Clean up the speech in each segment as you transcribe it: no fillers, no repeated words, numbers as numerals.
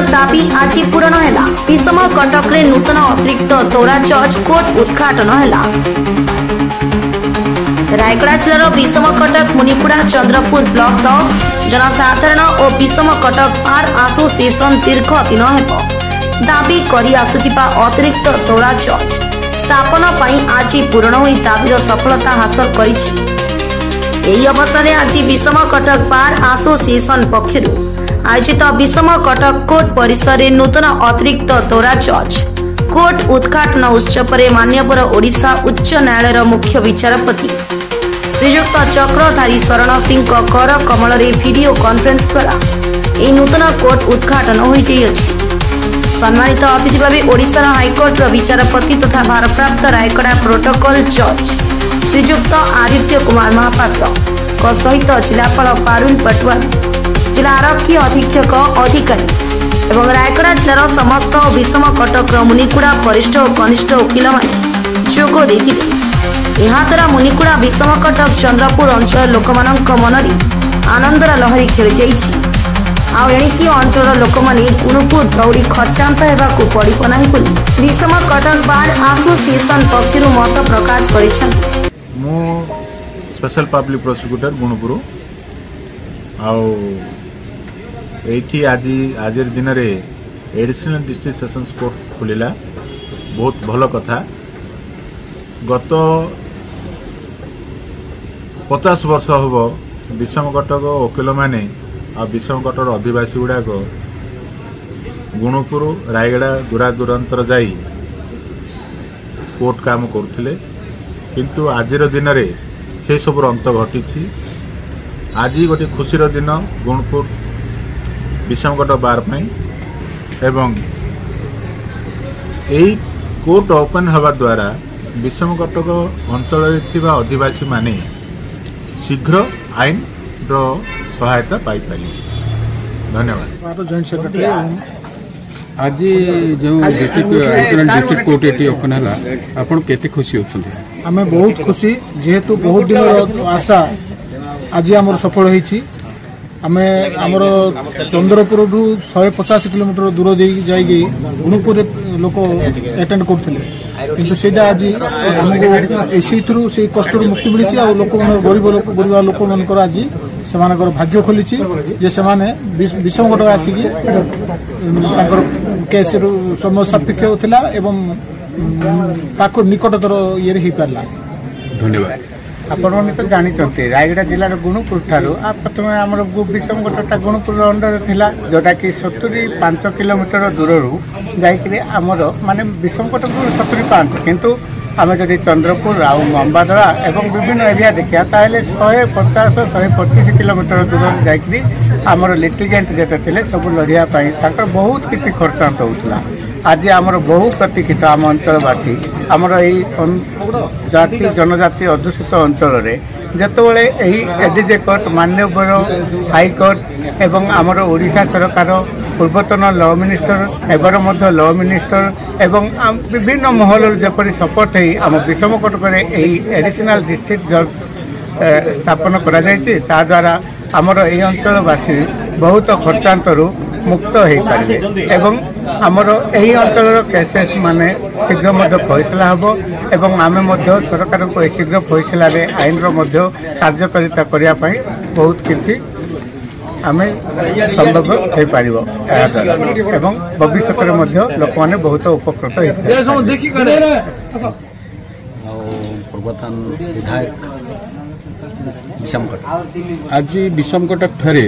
दाबी आज पूरण है। विषम कटक रे नूतन अतिरिक्त तोरा जज कोर्ट उद्घाटन है। रायगड़ा जिलार विषम कटक मुनिपुरा चंद्रपुर ब्लॉक जनसाधारण और विषम कटक बार आसोसिएशन दीर्घ दिन हेब दाबी करी आसुथिबा अतिरिक्त तोरा जज स्थापन पई आज पूरण होई दाबीर सफलता हासिल करिछि। एही अवसर में आज विषम कटक बार आसोसिएशन पक्षरु आयोजित विषम कटक कोर्ट परिसर में नूतन अतिरिक्त तोरा जज कोर्ट उद्घाटन उत्सव में माननीय ओडिशा उच्च न्यायालय मुख्य विचारपति श्रीयुक्त चक्रधारी शरण सिंह कर कमल वीडियो कॉन्फ्रेंस द्वारा यह नूतन कोर्ट उद्घाटन हो सम्मानित अतिथि भाव ओडिशा हाइकोर्ट विचारपति तथा भारप्राप्त रायगड़ा प्रोटोकॉल जज श्रीयुक्त आदित्य कुमार महापात्र सहित जिलापाल पारुल पटवारी जिला आरक्षी अधीक्षक अधिकारी एवं रायगड़ा जिलार समस्त विषम कटक मुनिकुड़ा वरिष्ठ और कनिष्ठ वकिल माने जोग देथिले। यहाँ द्वारा मुनिकुड़ा विषम कटक चंद्रपुर अंचल लोक मन आनंदर लहरी खेली जाइछि। एणिकी अंचल लोक मैंने गुणुपुर दौड़ी खर्चांत होगाकू पड़ो ना बोली विषम कटक बार आसोसिएशन पक्षर मत प्रकाश कर स्पेशल पब्लिक प्रोसिक्यूटर गुणुपुर आठी आज दिन में एडिशनल डिस्ट्रिक्ट सेशंस कोर्ट खोलिला बहुत भल कथा। गत 50 वर्ष हम विषम कटक वकिल माने आ विषम कटक आदिवासी गुड़ाक गुणुपुर रायगड़ा दूरा दूरांतर जाई कोर्ट काम करथिले किंतु आजिर दिन में से सब अंत घटी। आज गोटे खुशीर दिन गुणुपुर विषम कटक बार एवं यही कोर्ट ओपन हवा द्वारा विषम कटक अंचल आदिवासी माने शीघ्र आईन सहायता पाई पारे। धन्यवाद। जॉइंट सेक्रेटरी आज जो डिस्ट्रिक्ट कोर्ट ये ओपन है आपन केते खुशी होछन? आमे बहुत खुशी जेहेतु बहुत दिन आशा आज आमर सफल होईछि। आमे आमर चंद्रपुर 150 किलोमीटर दूर दे जाइगी गुणुपुर लोक अटेंड करथिले किंतु सेटा आज हमको एसी थ्रू से कष्ट मुक्ति मिली आ लोक गरीब लोक मनकर आज सेमानकर भाग्य खोली जे सेमाने विषम कटक आसिकी केस समय सापेक्ष होता एवं निकटतर ये हो पारा। धन्यवाद। आपण तो जानते रायगड़ा जिलार गुणुपुर ठारू प्रथम आम विषम कटकटा गुणुपुर अंडर थिला जोटा कि 75 किलोमीटर दूर जामर माने विषम कटक 75 किंतु आम जदि चंद्रपुर आउ मंबादड़ा एवं विभिन्न एरिया देखा ताहले 150-125 किलोमीटर दूर जाकरी आमर लिटिगेंट जेते थिले सब लड़िया बहुत किसी खर्चांत होता। आज आमर बहु प्रतीक्षित आम अंचलवासी आमर जाति जनजाति अध्युषित अंचल जितेबाला एडीजे कोर्ट माननीय हाईकोर्ट एवं आमर ओडिशा सरकार पूर्वतन लॉ मिनिस्टर एबर मध्य लॉ मिनिस्टर एवं विभिन्न महल जपरी सपोर्ट है आम विषम कटक एडिशनल डिस्ट्रिक्ट जज स्थापन करा द्वारा आमर यही अंचलवासी बहुत खर्चांतरू मुक्त हो पारे एवं आमर यही अंचल केसेस माने शीघ्र मध्य फैसला हम एवं आमे मध्य सरकार को शीघ्र फैसला आईन कार्यकारिता करने बहुत किसी आमे संभव हो पार एवं भविष्य में लोक मैंने बहुत उपकृत पूर्वतन विधायक विषम कटक आज विषम कटक ठारे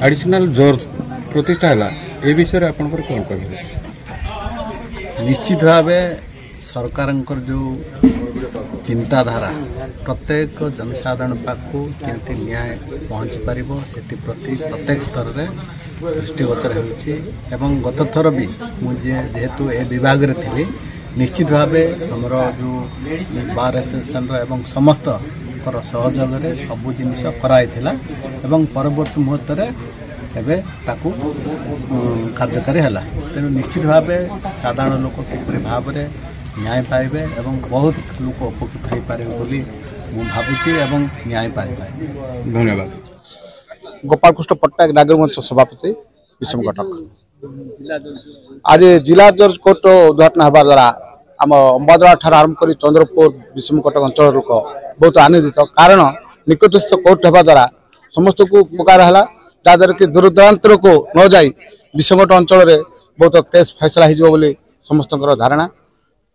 एडिशनल जज प्रतिष्ठा है ए विषय में आपन कौन कहे? निश्चित भाव सरकार जो चिंताधारा प्रत्येक जनसाधारण पाखु केमती न्याय पहुँची पार से प्रत्येक स्तर में दृष्टिगोचर हो गत थर भी मुझे जेहेतु ए विभाग थी निश्चित भाव हमर जो बार एसोसिएशन एवं समस्त सहयोग सबू जिनस कराई परवर्ती मुहूर्त एवं ताकू कार्यकारी है तेणु निश्चित भाव साधारण लोक किपरि भाव में न्याय पाइबे एवं बहुत लोक उपकृत हो पारे बोली भावुची एवं न्याय पाइबे। धन्यवाद। गोपाल कृष्ण पट्टनायक नागरिक मंच सभापति विषम कटक। आज जिला जज कोर्ट उद्घाटन होगा द्वारा आम अंबादला ठार आरंभ कर चंद्रपुर विषमकटक अंचल लोक बहुत आनंदित कारण निकटस्थ कोर्ट होगा द्वारा समस्त को उपकार है जहाँद्वारा कि दूर दूरांतर को न जाई विषमकट अंचल में बहुत केस फैसला हो समस्त धारणा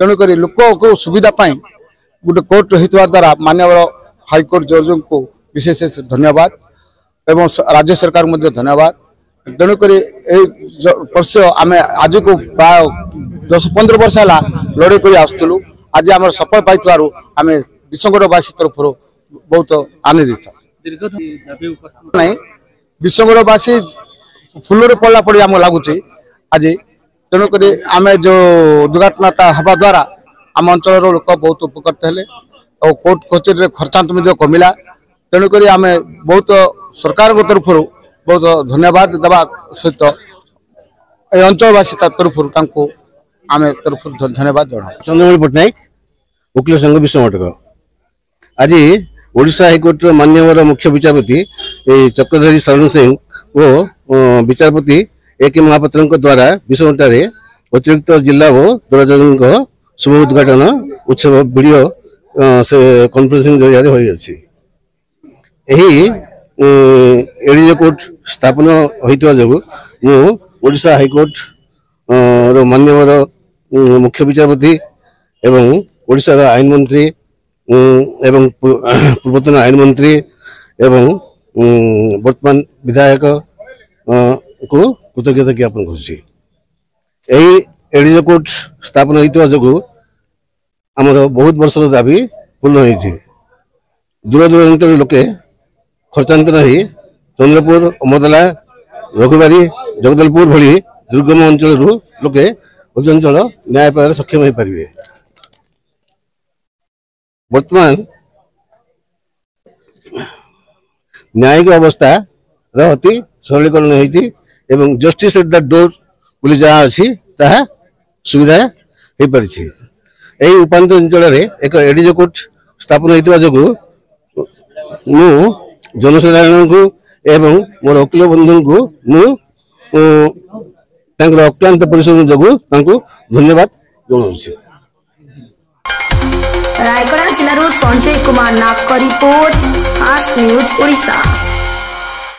तेणुक लोक को सुविधा गोटे कोर्ट होता द्वारा माननीय हाईकोर्ट जज को विशेष धन्यवाद एवं राज्य सरकार धन्यवाद तेणुक वर्ष आम आज को प्राय 10-15 वर्ष है लड़े कर आसलु आज आम सफल पाई आम विषमकटवासी तरफ बहुत आनंदित नहीं विषमकटवासी फुलरे पड़ा पड़ी आम लगुच आज तेणुक आम जो उद्घाटनटा हवा द्वारा आम अंचल लोक बहुत उपकृत हेले और कोर्ट कचेरी खर्चांत कमिला तेणुक आम बहुत सरकार तरफ बहुत धन्यवाद देवा सहित अंचलवासी तरफ आम तरफ धन्यवाद जना चंद्रमणि पट्टनायक वकिल संघ विषमकटक आज ओडिशा हाईकोर्ट माननीय मुख्य विचारपति चक्रधरी शरण सिंह और विचारपति ए के महापात्र द्वारा विषमकटक अतिरिक्त जिला और दूरजन शुभ उद्घाटन उत्सव वीडियो से कॉन्फ्रेंसिंग जरिया होई एडीजे कोर्ट स्थापन होता जो ओडिशा हाईकोर्ट माननीय मुख्य विचारपति एवं ओडिशा आईन मंत्री एवं पूर्वतन आईन मंत्री एवं वर्तमान विधायक को कृतज्ञता ज्ञापन करेडीजे कोर्ट स्थापन होता जो आमर बहुत वर्ष दाबी पूर्ण हो दूर दूरांतर लोके खर्चांतर ही चंद्रपुर अमदला रघुबारी जगदलपुर भली दुर्गम अंचल लोके अंचल न्याय पाइबार सक्षम हो पारे। वर्तमान न्यायिक अवस्था अति सरलीकरण हो जस्टिस एट द डोर बोली जहाँ अच्छी ताहा सुविधा हो पारी। उपांत अंचल एक एडीजे कोर्ट स्थापन होता जो मु जनसाधारण को एवं मोर वकील बंधु को मु अक्लांत परिश्रम जो धन्यवाद जनाऊँ। रायगढ़ जिलूर संजय कुमार नाग रिपोर्ट फास्ट न्यूज ओडिशा।